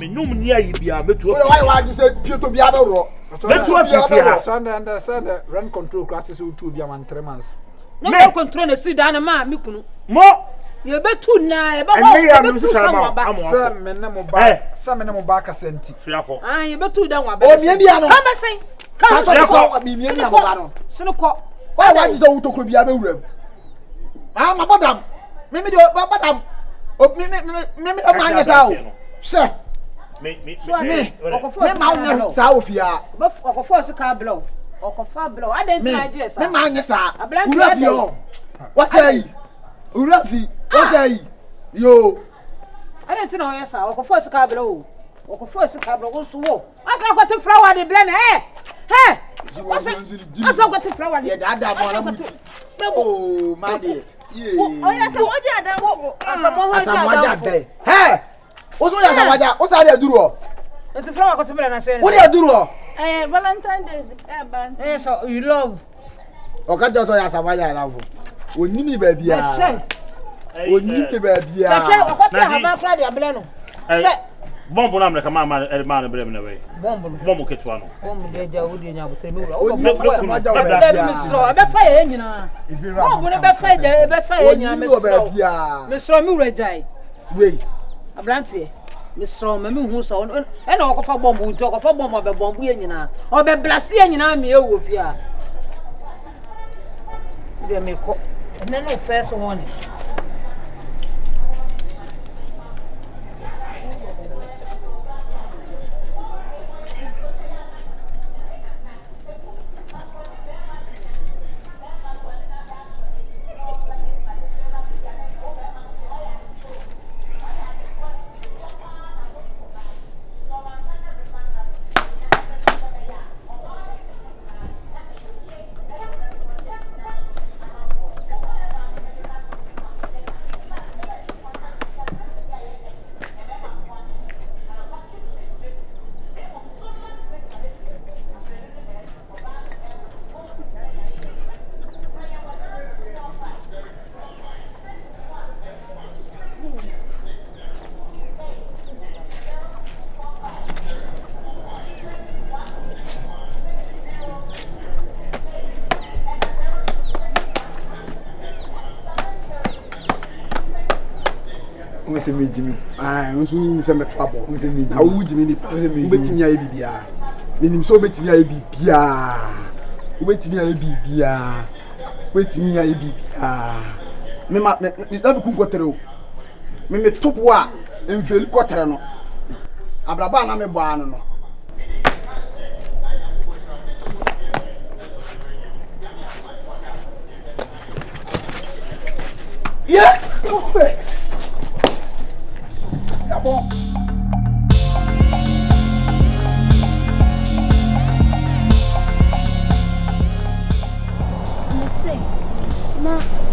num ni ayi bia metu ofi why you say pieto bia be ro metu ofi fia so understand the rent control classes will two bia man 3 months no control na si da na ma me kunu mo ye betu na ye be sa me ne mo ba ka senti fia ko ye betu da wa ba o mie bia no ka ba sen ka so mie bia mo ba no sene ko why you say utokro bia be wuram ma bodam me de bodam o me ma anya sa o she me ma anya sa o fia okofo se ka blow okofa blow adentina je sa me ma anya sa urafi o wasai urafi wasai yo adentina o yesa okofo se ka blow okofo se ka blow so wo asa ko te flower de blend asa ko te flower de dada mo na muti oh my dear o yesa o je ada wo asa mo de oso ya sawaja o sa de duru o te flower ko te blend na se wo de duru o Valentine Day ban so you love o ka jo so ya sawaja na vo onim ni ba bia onim ni ba bia na fe o ko te ha ba kra de abele no se bombo na mreka ma brem na we bombo ketwa no bombo de ja wo de nya bo tre mi wura o sawaja o ba bia mi sro e be fa ye nyina bombo ne be fa je e be fa ye nyina mi sro mi wura jai we abrantie mi sro ma mi hu so e na okofa bombo nti okofa bombo be bombo ye nyina o be blast ye nyina mi e wo fi a de me ko ne no first one se me jimi nso se me twabo nso me jimi awu jimi ni pa ubetimi aye bibia minim so ubetimi aye bibia ubetimi aye bibia ubetimi aye bibia me ma me da bi kun kotere o me topo a emfeli kotere no abraba na me bo anu no yeah bon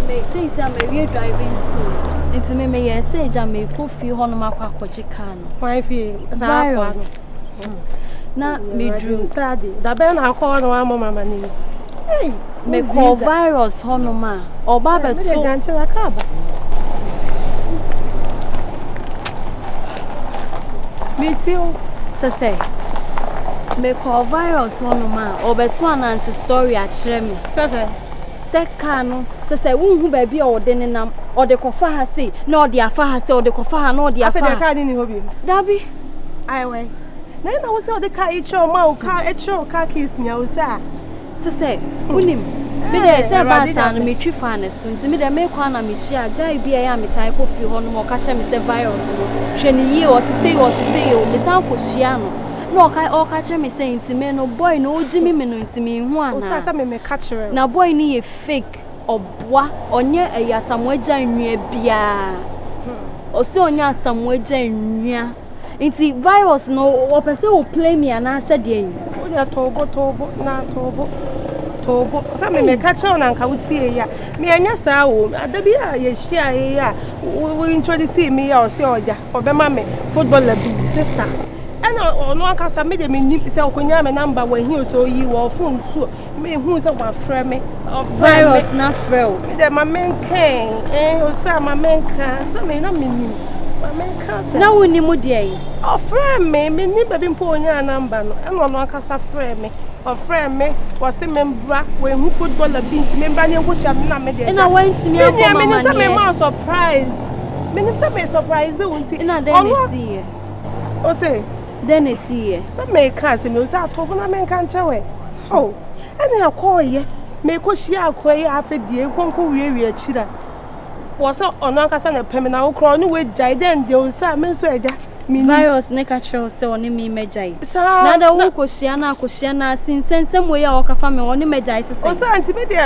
me say I'm a driving school. It's me say me ko fi ho no makwa kwaji car no. Why fi virus. Na me drew sadi. Da be na call no mama ni. Me call virus ho no ma. Oba be to. Me janche la kaba. Me too. Say me call virus ho no ma. Oba to announce story a kire me. Se car no se wonhu ba bia o de nenam o de kofa ha sei na o de afa ha sei o de kofa ha na o de afa afa de car ni hobi dabi ai we na wo se o de car e cho ma o car e cho car keys nya o sa se unim me de se ba sa no me twi fa na so nti me de me kwa na me hia guy bia ya me tai ko fi ho no mo ka che me se virus no hwe ni yi o te sei o me san ko hia no no o ka che me say intime no boy no ojimi me no intime hu ana o sa sa me ka chere na boy ni ye fake obwa onye ayasamu agya nnua bia o se onye asamu agya nnua inti virus no o pese o play me ana se de en o ya tobo sa me ka chere na nka wutie ya me anya sa wo adabi a ye hia ya we introduce me ya o se oja obema me footballer bi sister ana ono akasa me de me nim se okonya me number wa hi so yi wo phone so me hu se wa frɛ me virus na frɛ me de ma menkan o sa ma menkan so me na me nim ma menkan cancer. Na woni mu de Oh, friend me ni baby mpo onya number no. E no no akasa friend me. Oh, friend me was a member when who footballer bint member ne ko sha na me de. na wantumi akọ mama me say me ma surprise. Me ni say me surprise wonti. Na den see o say den see say me can say me say atobo na me kan chewe. Oh, ene akoye me ko hia akoye afedie konko wiewia chira. Was on akasa na peme na okro no we jai den de o say me so eja. Virus ne ka chew se oni mi mejai na da wo kohia na sinsensem we ya o ka fa me oni mejai sese o sa anti me de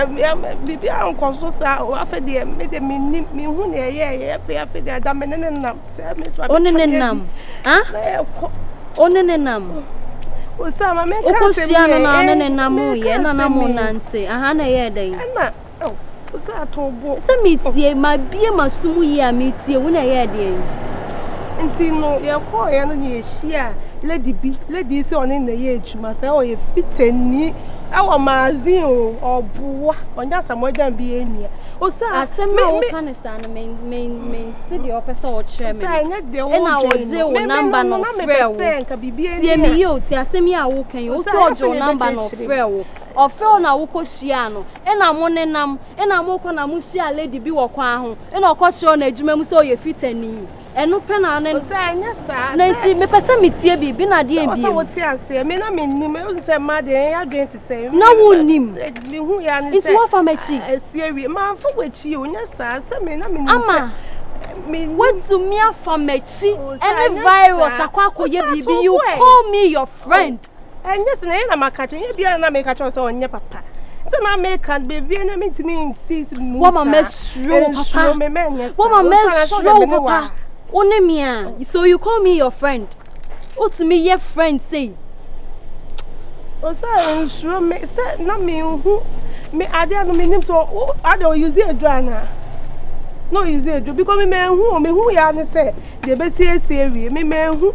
bibi an koso sa o afede me de mi hu ne ye afede da me ne nam se me to oni ne nam ha oni ne nam o sa ma me ka se me na ne nam ye na nam nante aha na ye dai na o sa to bo se mitie ma bie masumu ye a mitie wo na ye dai nti no ye ko ye no ye hia lady say oni na ye adwuma say o ye fitani awo magazine o obuwa onya samoja bi enua o sa asema wo kan sa no men se de opesa o kire me na wo je wo number no frɛ wo tie me ye o ti asemi a wo kan o se o je wo number no frɛ wo ofre na wo kohia no na mo nenam na mo kɔ na mo hia lady bi wo kwan ho na ɔkɔ na adwuma mu se o ye fitani enu pe na ne sa anya sa na nti me pesa metie bi na de bi o ti ase me na me nim o nte ma de ya dwen ti say na wonim me hu ya ni nti wo fa machi asiewi ma fa wachi o nya sa se me na me nim ama what to me afa machi any virus akwakoye bibi you call me your friend anya se na makache nya bia na me kache so onya papa se na me kan baby na me timi insist mu wo ma mesro papa wo ma mesro papa onemia so you call me your friend what to me your friend say o sa ensure me say na me hu me ade no me nim so ade o use edwana no use edu because me hu ya ne say de be sie wi me hu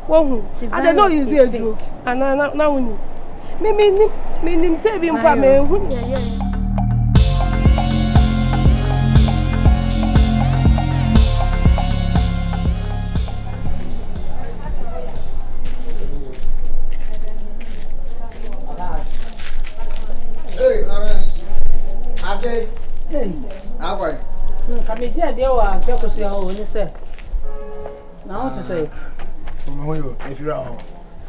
wo hu ade no use edu ana na woni me nim say bi mpa me hu ye Kamejia dia wa chekosia ho ni se. Na ho te say. Mo yo, efira ho.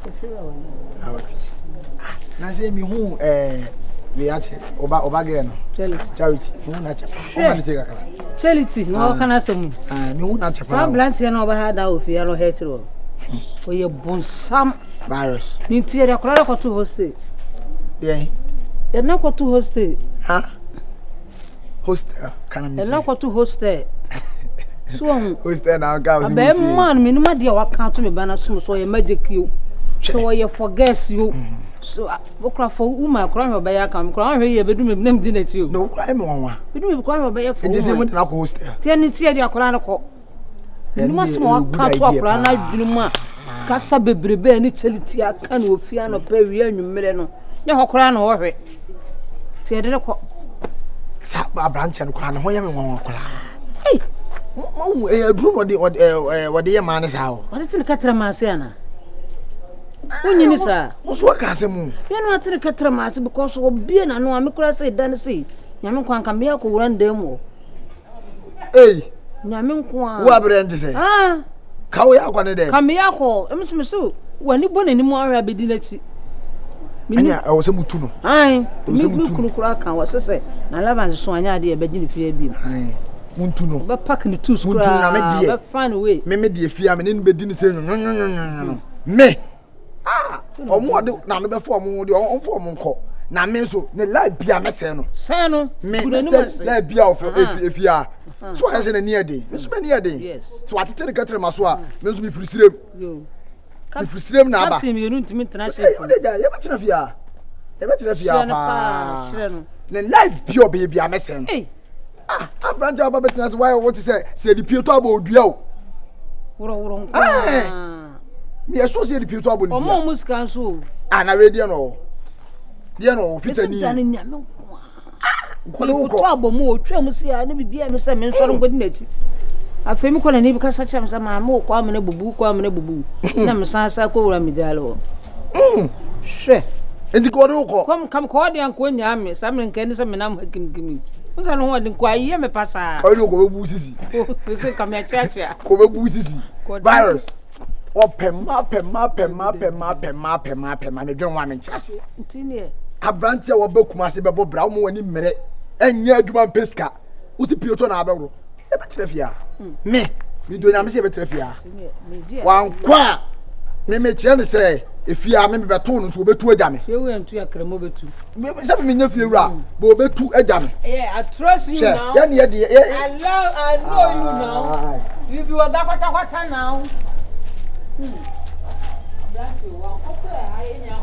Efira ho. Na say mi hu we ache oba ge no. Charity. Hu na chepa. O ma ni se kakara. Charity no kana samu. Mi hu na chepa. Sam blantie na oba ha da ofia lo hetro. O ye bonsam virus. Ni tie de kora ko to hostel. Yeah. E na ko to hostel. Ha? Hostel kana mi. E na ko to hostel. So hostel na ga o si. Be man me nima de wa kan to me bana so ye magic you. So ye forget you. So okra for woman kora me be ya kan kora hwe ye bedu me nam di na ti o. No kora me wonwa. Bedu me kora me be ya for. E je mo de na ko hostel. Tie ni tie de akora na ko. Nima so wa kan to akora na dwunu mu a kasa bebrebe ni cheliti aka na ofia no pa wi anwumere no. Nya hokora na wo hwe. Tie de ko. Sa abranche no kwa na ho ye me wonwa kora. Hey. Mo aduru no de ye ma ne sa ho. What is the catramasi ana? Unyini sa. Muso akase mu. Ye no atire catramasi because obi na no amekura say dan say. Nyame kwan ka me akowura ndam wo. Hey. Nyame nkwa. Wo abrante say. Ah. Ka wo yakwa ne dem. Ka me yakọ. Emsumesu wani boni ni mu ahwa bedi na chi. Anya o se mutu no. Ai. Mi kuru kan wo sese. Na laban so anya de e be gini fie bi. Ai. Muntu no. Be pack ni tools kura. Muntu na me die. Be find way. Me die fia me ne be di ni se no. Me. Ah. Omo de na no be fo omo de on fo omo nko. Na me so ne la bia me se no. Se no. Me se la bia of efia. So I say na near day. Me so be near day. Yes. So atete de katre maso a me so be frisirem. Yo. Me frisirem na aba. Kapsi me no ntimi international. O de da ye be tena fia. Ye be tena fia pa. Chire no. Ne la bia obe bia me se no. Eh. Ah, abranja aba be tena so why what say the pieto aba odua o. Woro nko. Me so say the pieto aba odua. Omo musika so. Ah na radio no. Dia no fitani. Mesintani nyame nko. Ko no ko. To abomu otwa mu sia ne bibia me se me nsoro ngodi na chi. afemi ko na ni bi ka sa chem sa ma mo kwa me na bubu na me san sa ko wura me dalo hwe enti ko do ko kam ko de an ko nya me sa me nkan sa me na hakimgimi usa no hodin kwa yi me pasa ko do ko bebu sisi se kam ya chacha ko bebu sisi virus opema me dwen wa me ntiase ntini abranti a wo bakuma se bebo bra wo wani mmere enya aduma peska usi pioto na abegro e betrefia me do nyame se betrefia wan kwa me kire ne se efia me beto no so obetu agame yewu entu ya kremo betu me se me nya fie wura bo obetu agame I trust you now ya ne ye de I know you now you be oga kwata now that you want okay ayenya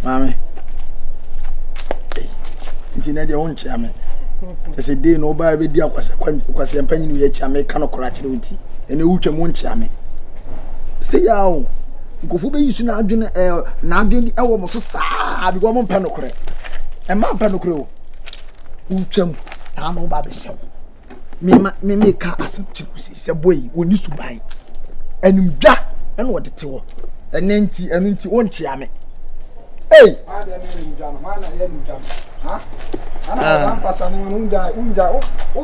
Mami. Intina de on chiame. Tese de no ba be di akwase empanyi no ye chiame ka no kora kire uti. Ene wutwa mu chiame. Se ya o. Nkofu be yisu na adwene na adwene ewo mo so saa bi go mo mpa no kore. E ma mpa no kore o. Wutwam na ma ba be hyew. Me ka asem chirusi se boy woni suban. Enumdwa ene wo de te wo. Ene nti won chiame. Hey,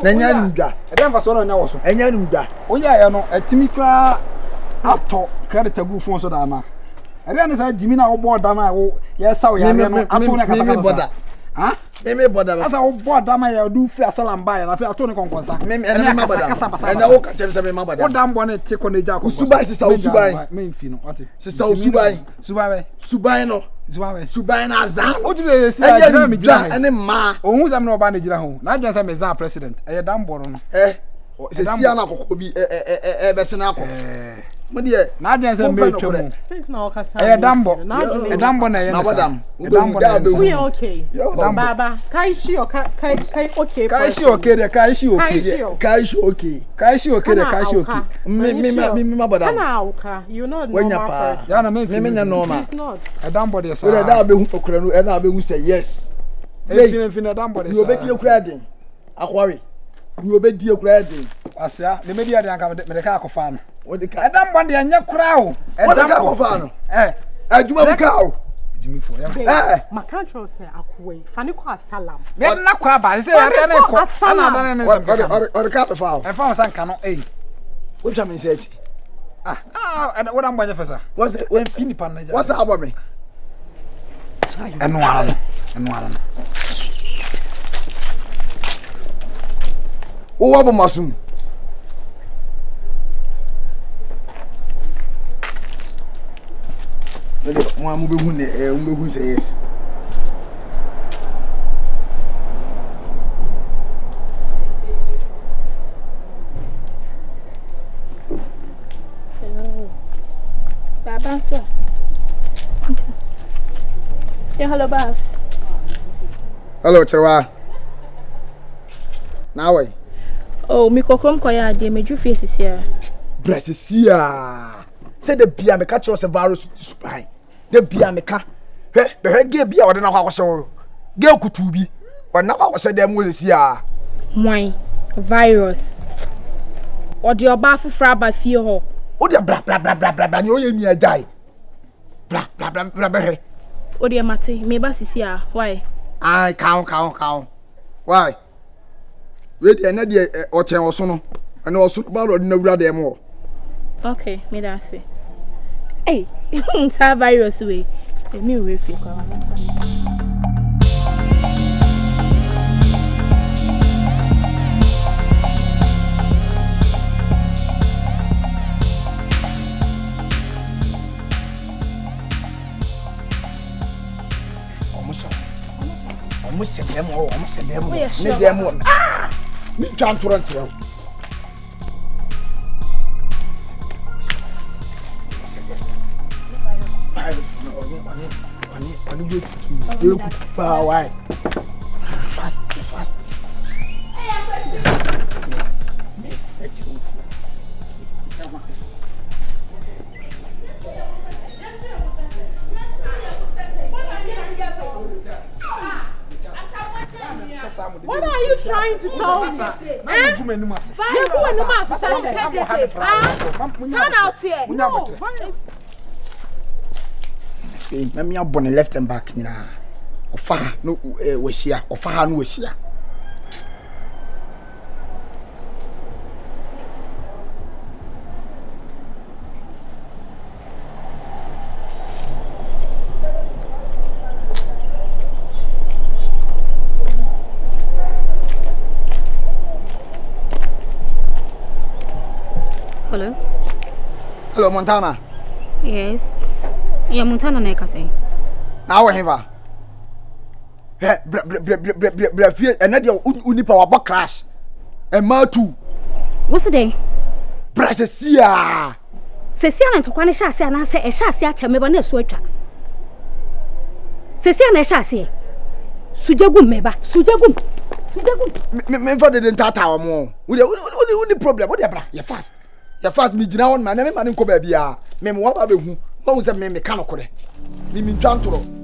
Nanya numda. Eden fa so no nya wo so. Enya numda. Oya ye no atimi kra ato credit agu phone so da na. Eden say jimi na wo board da ma wo ye saw ya no ato ne kata kata. Ha? Me board da. Asa wo board da ma ya do free asalam ba ya na fe ato ne konkonsa. Me me board. Ena wo ka chem se me ma board. Wo da mbo ne te ko ne ja ko. Subai sisa subai. Me mfi no ate. Sisa subai. Subai no. Subai na azan. O di le si ajira mi jira. Ene ma. Ohun sam na oba na jira ho. Na agyan say me zan president. E da mbo no. Se si ana kokko bi be se na akọ. Mo de na agyan say me twem. Since na okasa. E dambo na ye na badam. Dambo na. We okay. Baba, kai shi okay. Kai shi okay de kai shi okay. Kai shi okay. Kai shi okay de kai shi okay. Me ma badam. Kana okay. You know normal person. Ya na me nya normal. It's not. E dambo de sa. We da be hu okura no e na be hu say yes. E fin dambo de sa. You obedi okura den. Akwari. You obedi okura den. Asia, le media de anka me de ka akofa no. E dambo de anya kura o. E dambo akofa no. Adwuma bu ka o. Jimi fo ya. Ma control say akwe. Fani ko asalam. Me na kwa ba say ya na ko. Ana da na se. Or ka pe fa o. E fa san ka no What you mean say? And what am going to say? What's it? When Fini pan na. What's that about me? Eno ala. O wa bo masum. Mo amu be hu ne be hu say yes. Baba, sir. Yeah, hello, Babs. Hello, Chirwa. Now way. Oh, me kokrom koya de me ju face here. Blessia. Say the bia me catch us a virus spine. The bia me ka. He, be ge bia wo de na kwa so. Ge kutu bi. Wa na kwa so dem wo sia. Why? Virus. Or the oba fufra ba fie ho. O de bla ni o ye mi ajai. Bla be. O de mate, me ba sisi a. Why? Ai count. Why? We dey na dey o chen oso no. Ana oso ba ro de na wura dem o. Okay, me da say. Hey, ta virus we. Me we fi kwa. Almost said them all. Ne dem. Ah! Me can't run to Fast. What are you trying to tell me? Stand out here. No. Let me up on the left and back. Ofa no wehia ofa ha no wehia Hello Montana. Yes. Yeah, Montana na ekase. Na wo heva. Bra fie ena de unipa wabo crash. E ma tu. What's the day? Bra sesia. Sesia na ntokwa ne hya ase na se e hya ase acha meba na esu atwa. Sesia na hya ase. Sujagum meba, sujagum. Me for the ntata wo mo. We problem. What dey bra? You fast. You fast me gina won man, me man nko ba bia. Me mo wa ba be hu. Won say me ka no kore. Me ntwa ntoro.